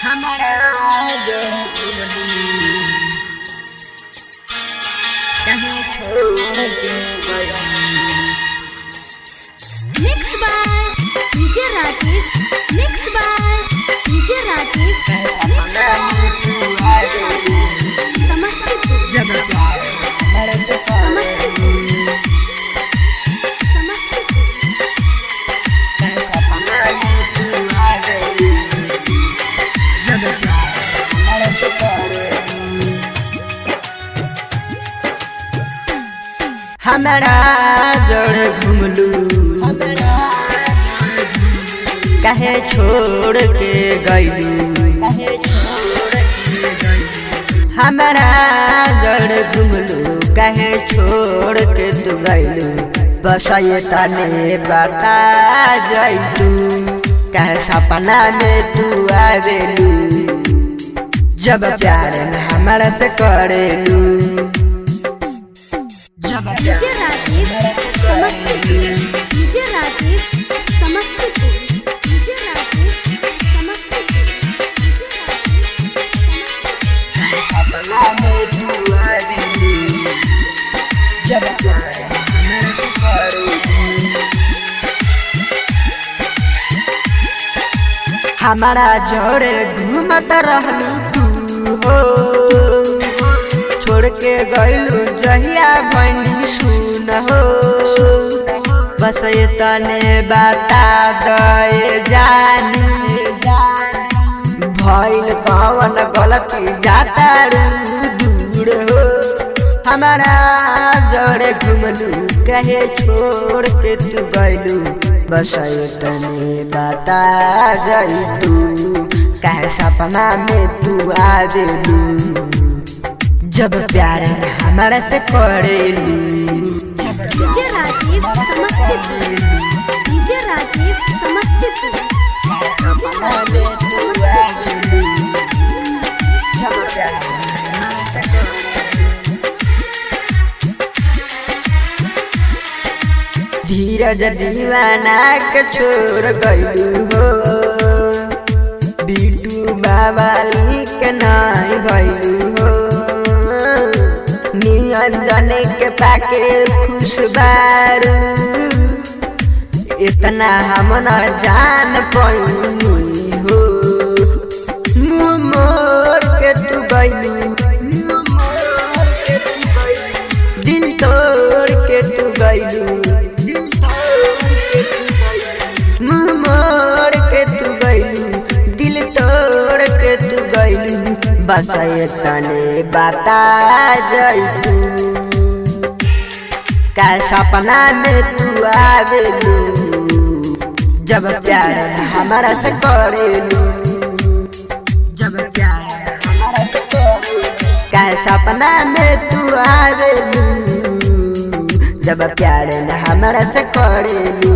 हमारा जो कहीं छोड़ के गया। Mix by DJ Rajiv. Mix by DJ Rajiv. सपना में तू आ गई। समस्तीपुर जब प्यार हमारे से करे। समस्तीपुर सपना में तू आ गई। जब प्यार हमारे से करे। हमारा जोड़ घुमलू कहे छोड़ के गईलू। हमारा जोड़ घुमलू कहे छोड़ के तू गईलू। बस ये तने बता जाइतू कहे सपना में तू आवेलू। जब प्यार हमारा से करेलू। DJ Rajiv. Samastipur DJ Rajiv. Samastipur DJ Rajiv. Samastipur सपना में तू आवेलू। जब प्यार हमारा से करेलू। हमारा जोड़े घूमत रहलू तू हो। छोड़ के गईलू जहिया बनी सुन हो। बस ये तने बता दे जानी भइल कौन गलती जाता दूर हो। हमारा जोड़े घुमलू कहे छोड़ के तू गईलू। बस ये तने बता जाइतू कहे सपना में तू आवेलू। जब प्यार हमारा से करेलू। DJ Rajiv. Samastipur DJ Rajiv. Samastipur सपना में तू आवेलू। जब प्यार हमारा से करेलू। धीरज दीवाना के छोड़ गईलू हो। बिट्टू बाबाली के नाई भइलू हो। निरंजन के पाके खुश बारू। इतना हम न जान पैनी हो। मुँह मोड़ के तू गईलू। दिल तोड़ के तू गईलू। मुँह मोड़ के तू गईलू। दिल तोड़ के तू गईलू। बस ये तने बता जाइतू का सपना में तू आवेलू। जब प्यार हमारा से करेलू। जब प्यार हमारा से करेलू का सपना में तू आवेलू। जब प्यार हमारा से करेलू।